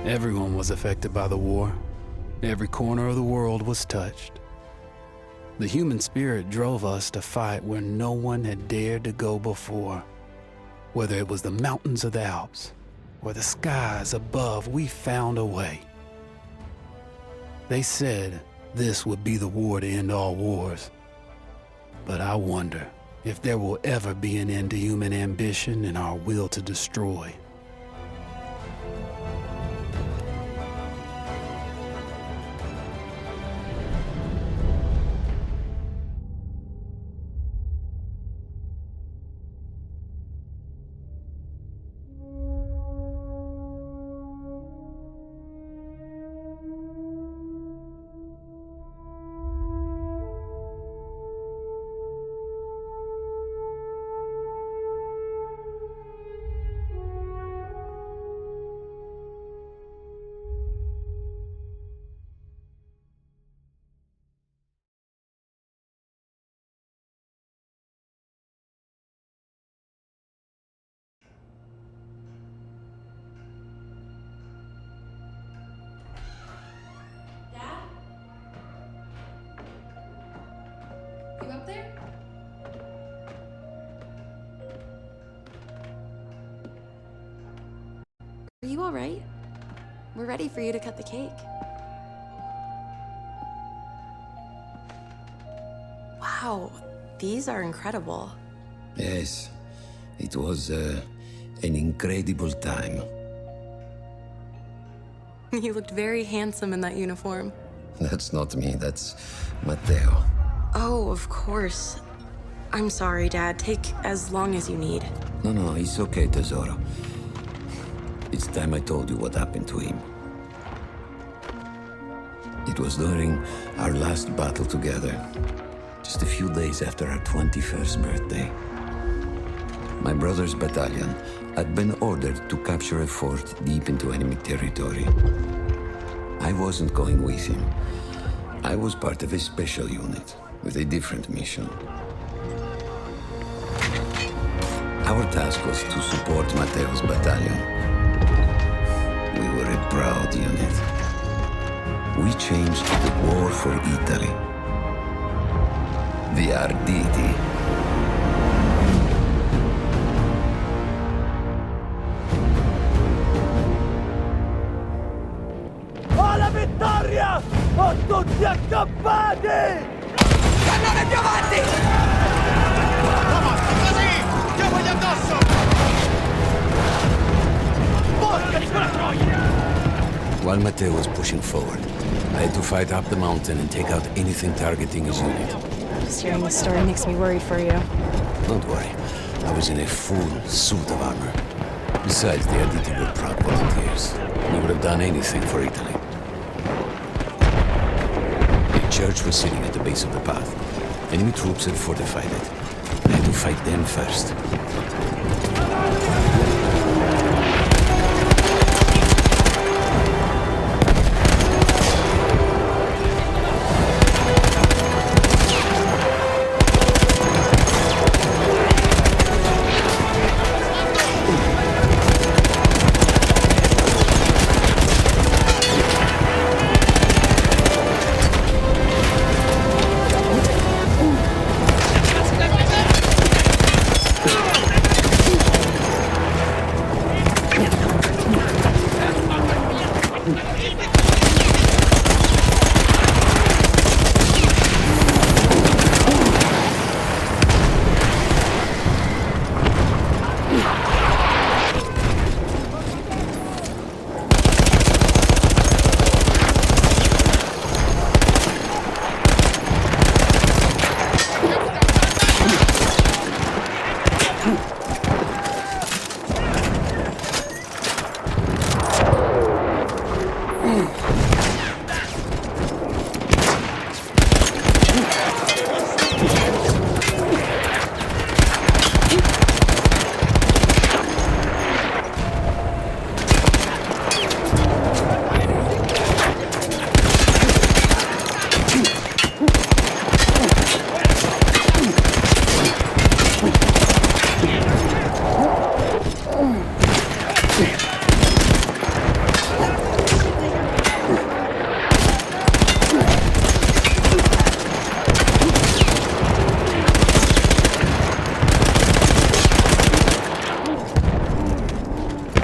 Everyone was affected by the war. Every corner of the world was touched. The human spirit drove us to fight where no one had dared to go before. Whether it was the mountains of the Alps or the skies above, we found a way. They said this would be the war to end all wars. But I wonder if there will ever be an end to human ambition and our will to destroy. You up there? Are you all right? We're ready for you to cut the cake. Wow, these are incredible. Yes, it was an incredible time. You looked very handsome in that uniform. That's not me, that's Matteo. Oh, of course. I'm sorry, Dad. Take as long as you need. No, it's okay, Tesoro. It's time I told you what happened to him. It was during our last battle together, just a few days after our 21st birthday. My brother's battalion had been ordered to capture a fort deep into enemy territory. I wasn't going with him. I was part of a special unit with a different mission. Our task was to support Matteo's battalion. We were a proud unit. We changed the war for Italy. The Arditi. Alla vittoria! O tutti accampati! Cannone più avanti! Thomas, così! Diamogli addosso! Porca di quella troia! While Matteo was pushing forward, I had to fight up the mountain and take out anything targeting his unit. Just hearing the story makes me worried for you. Don't worry, I was in a full suit of armor. Besides, the Arditi were proud volunteers. We would have done anything for Italy. A church was sitting at the base of the path. Enemy troops had fortified it. I had to fight them first.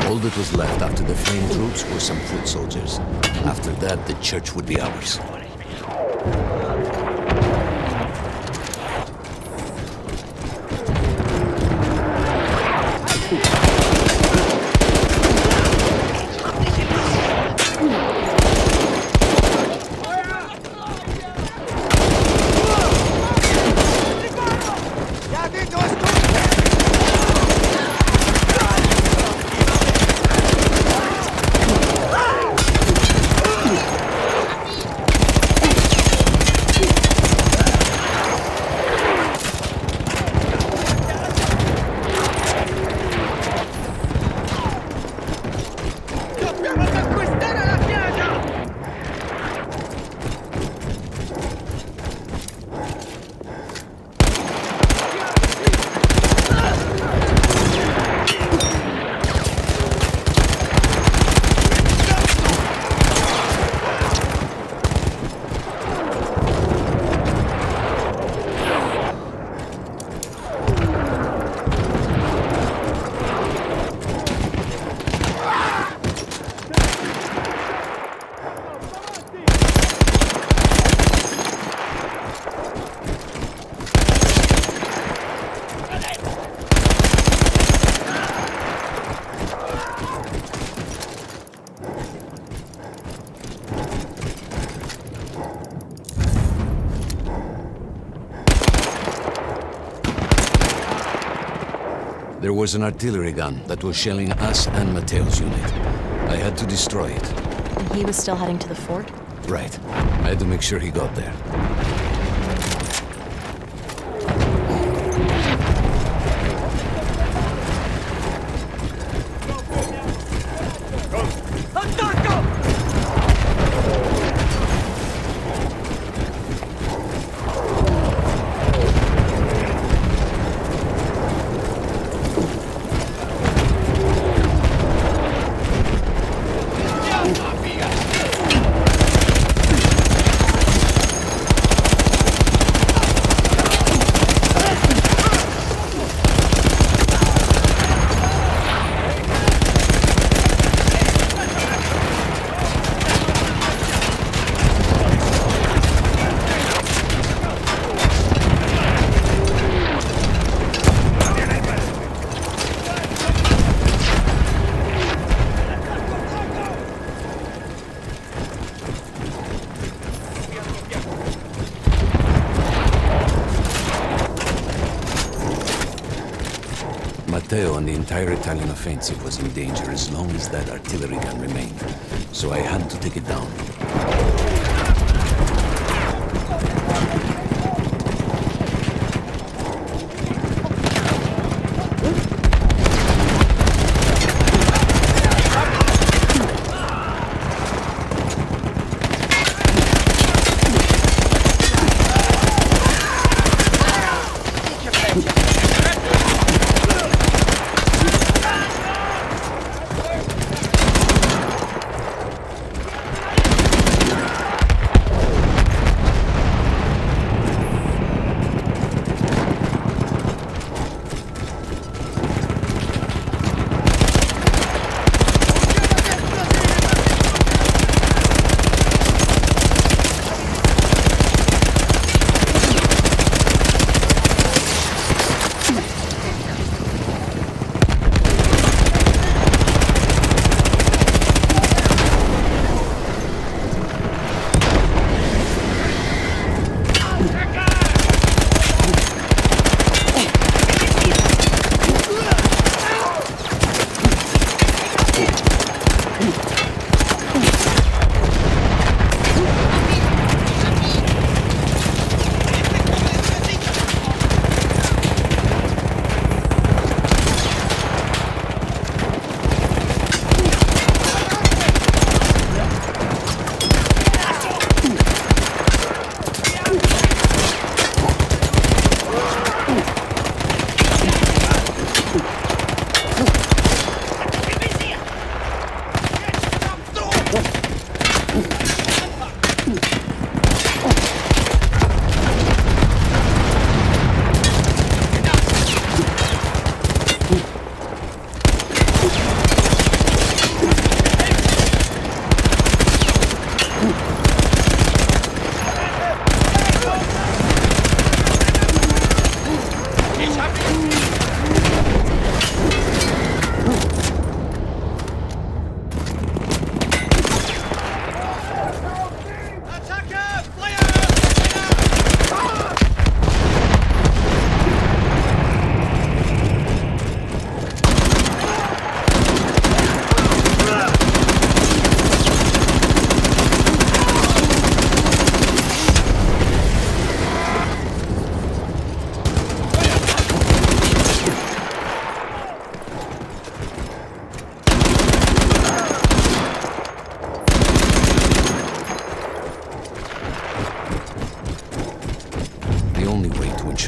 All that was left after the flame troops were some foot soldiers. After that, the church would be ours. Dobbiamo conquistare la chiesa! There was an artillery gun that was shelling us and Matteo's unit. I had to destroy it. And he was still heading to the fort? Right. I had to make sure he got there. Matteo and the entire Italian offensive was in danger as long as that artillery gun remained. So I had to take it down.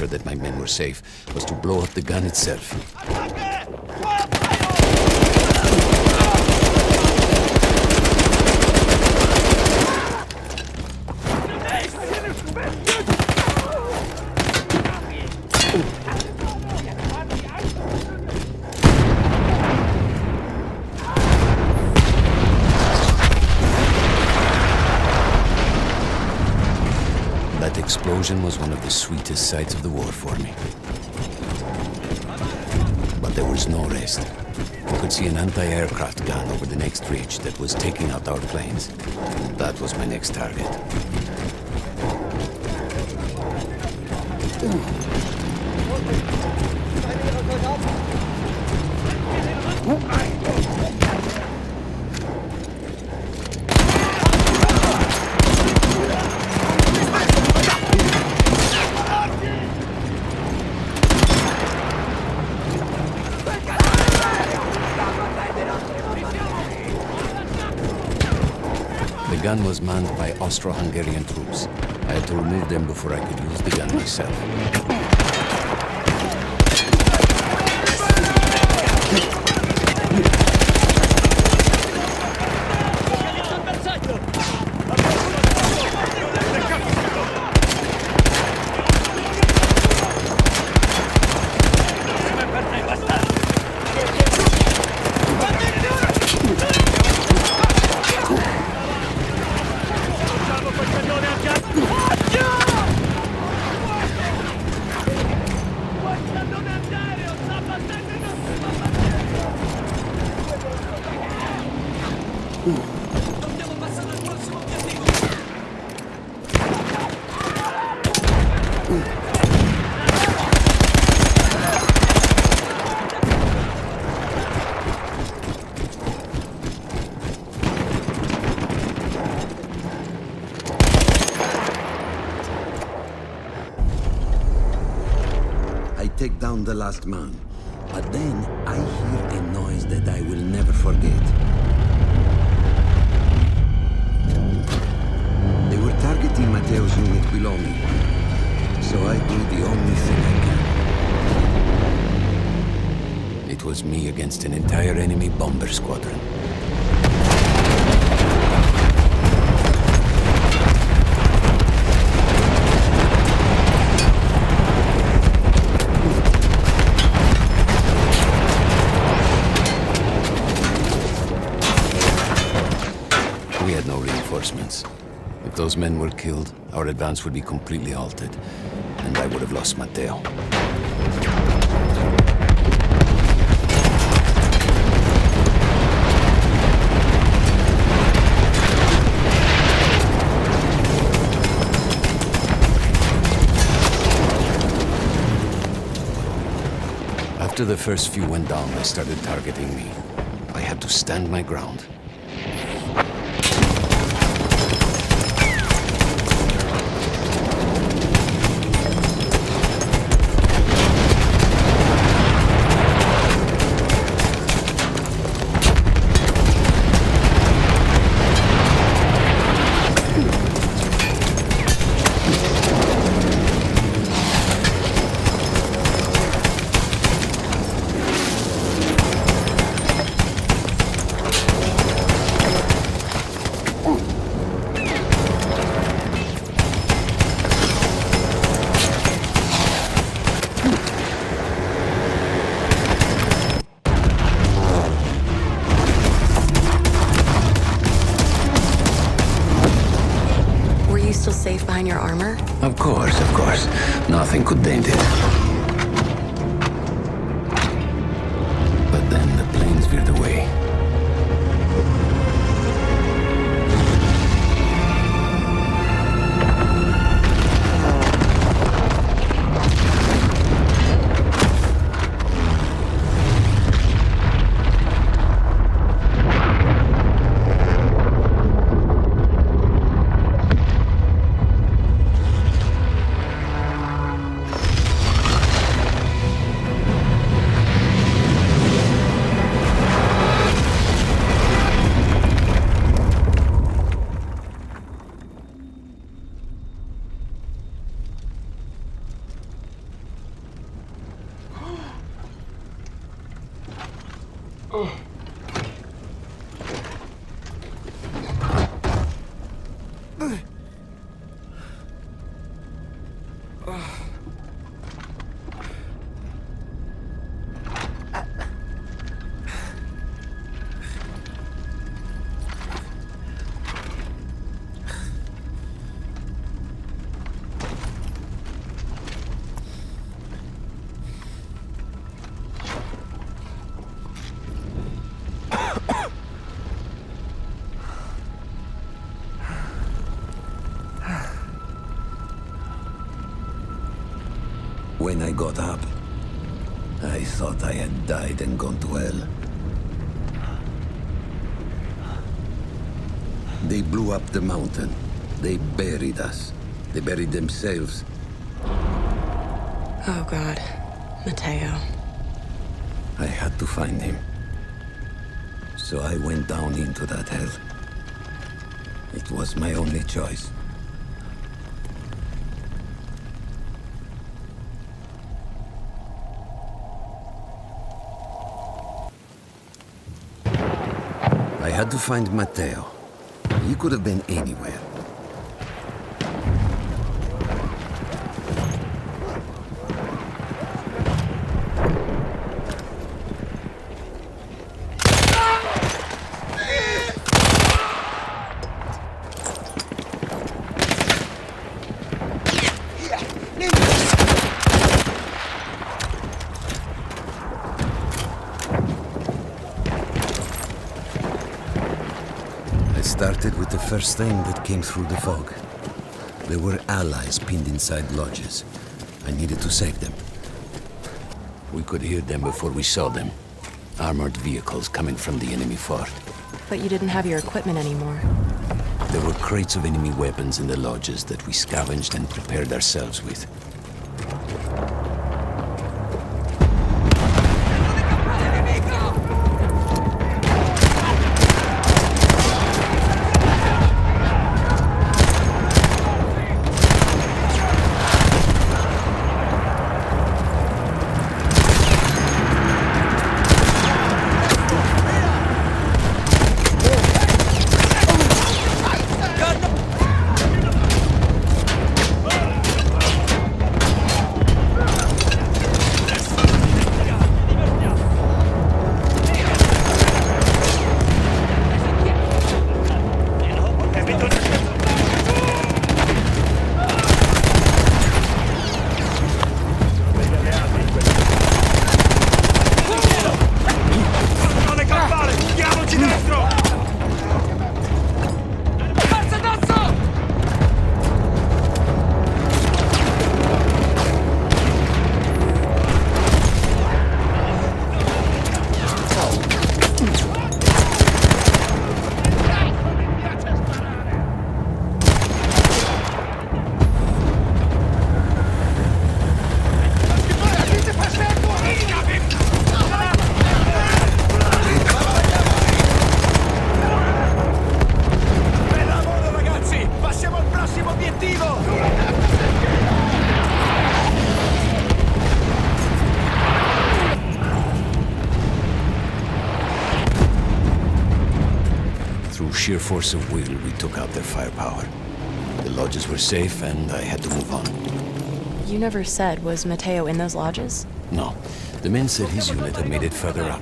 sure that my men were safe was to blow up the gun itself. That explosion was one of the sweetest sights of the war for me. But there was no rest. I could see an anti-aircraft gun over the next ridge that was taking out our planes. That was my next target. The gun was manned by Austro-Hungarian troops. I had to remove them before I could use the gun myself. I take down the last man, but then I hear a noise that I will never forget. They were targeting Matteo's unit below me, so I do the only thing I can. It was me against an entire enemy bomber squadron. We had no reinforcements. If those men were killed, our advance would be completely halted, and I would have lost Matteo. After the first few went down, they started targeting me. I had to stand my ground. Still safe behind your armor? Of course, of course. Nothing could dent it. But then the planes veered away. when I got up, I thought I had died and gone to hell. They blew up the mountain. They buried us. They buried themselves. Oh, God. Mateo. I had to find him. So I went down into that hell. It was my only choice. I had to find Mateo. He could have been anywhere. Started with the first thing that came through the fog. There were allies pinned inside lodges. I needed to save them. We could hear them before we saw them. Armored vehicles coming from the enemy fort. But you didn't have your equipment anymore. There were crates of enemy weapons in the lodges that we scavenged and prepared ourselves with. Through sheer force of will, we took out their firepower. The lodges were safe, and I had to move on. You never said, was Mateo in those lodges? No. The men said his unit had made it further up.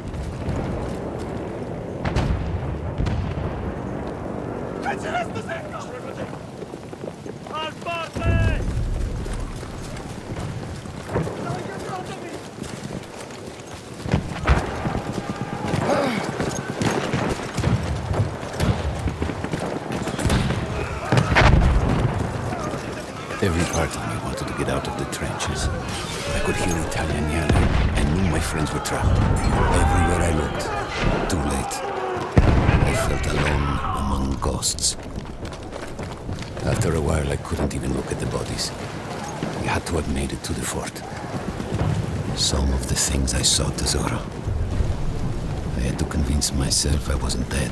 Every part of me wanted to get out of the trenches. I could hear Italian yelling, and knew my friends were trapped. Everywhere I looked, too late. I felt alone among ghosts. After a while, I couldn't even look at the bodies. We had to have made it to the fort. Some of the things I saw, Tesoro. I had to convince myself I wasn't dead.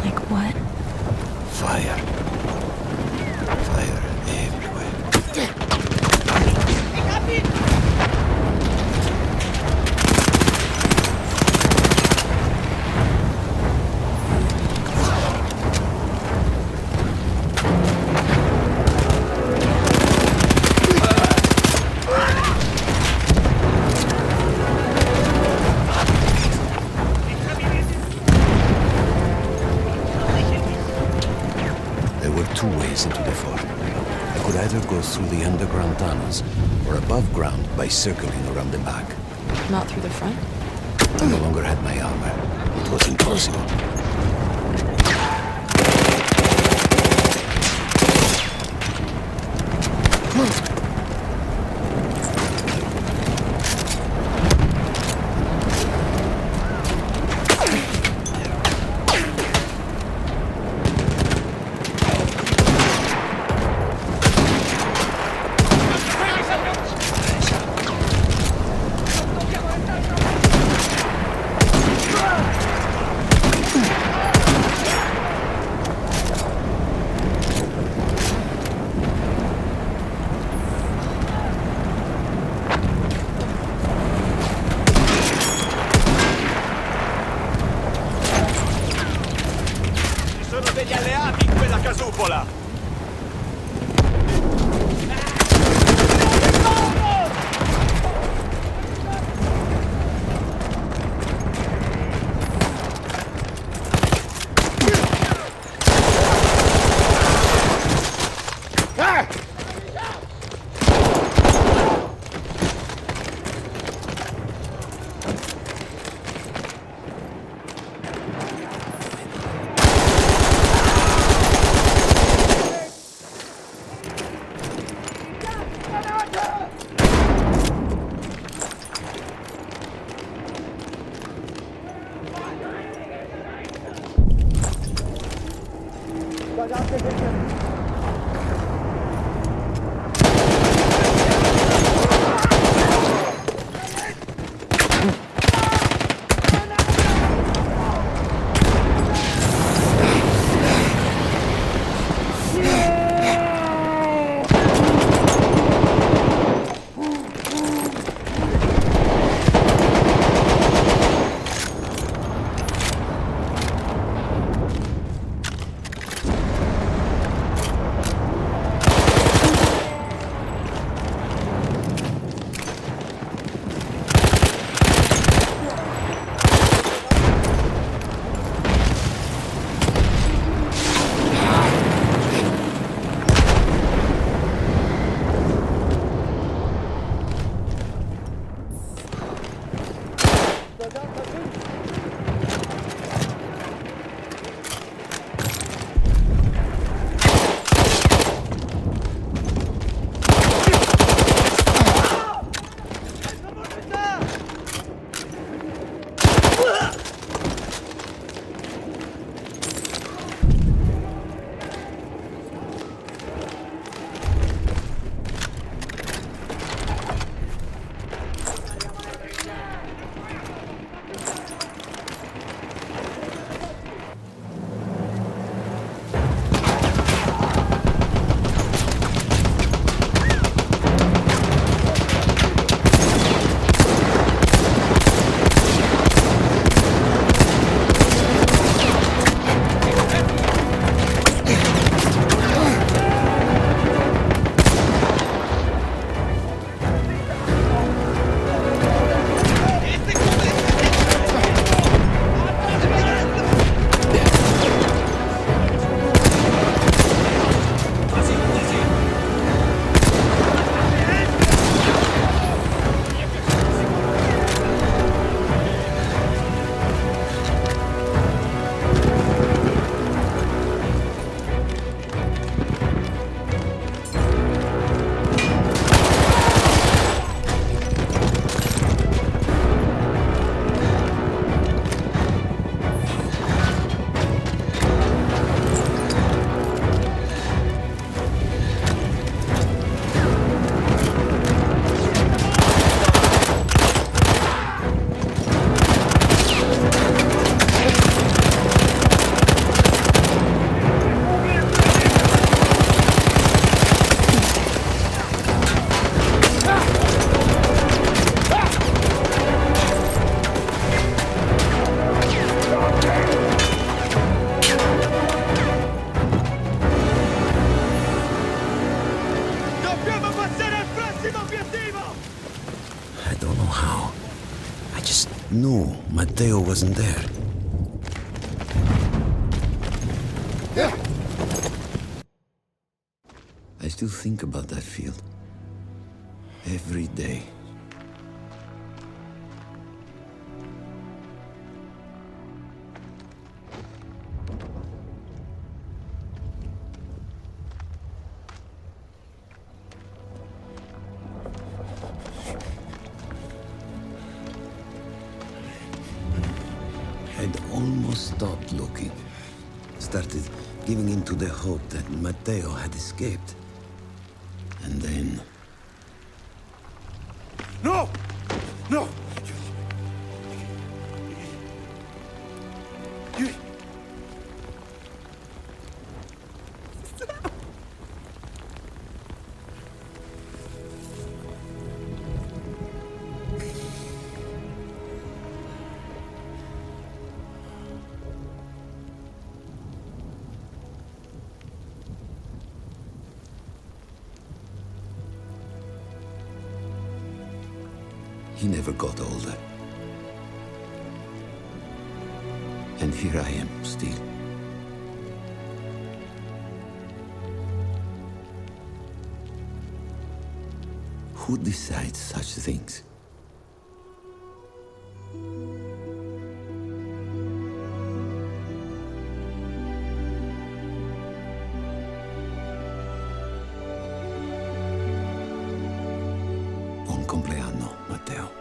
Like what? Fire. Fire everywhere. Two ways into the fort. I could either go through the underground tunnels, or above ground by circling around the back. Not through the front? I no longer had my armor. It was impossible. degli alleati in quella casupola! No, Matteo wasn't there. I still think about that field. Every day. I'd almost stopped looking. Started giving in to the hope that Matteo had escaped. And then... No! No! He never got older. And here I am, still. Who decides such things? Buon compleanno, Matteo.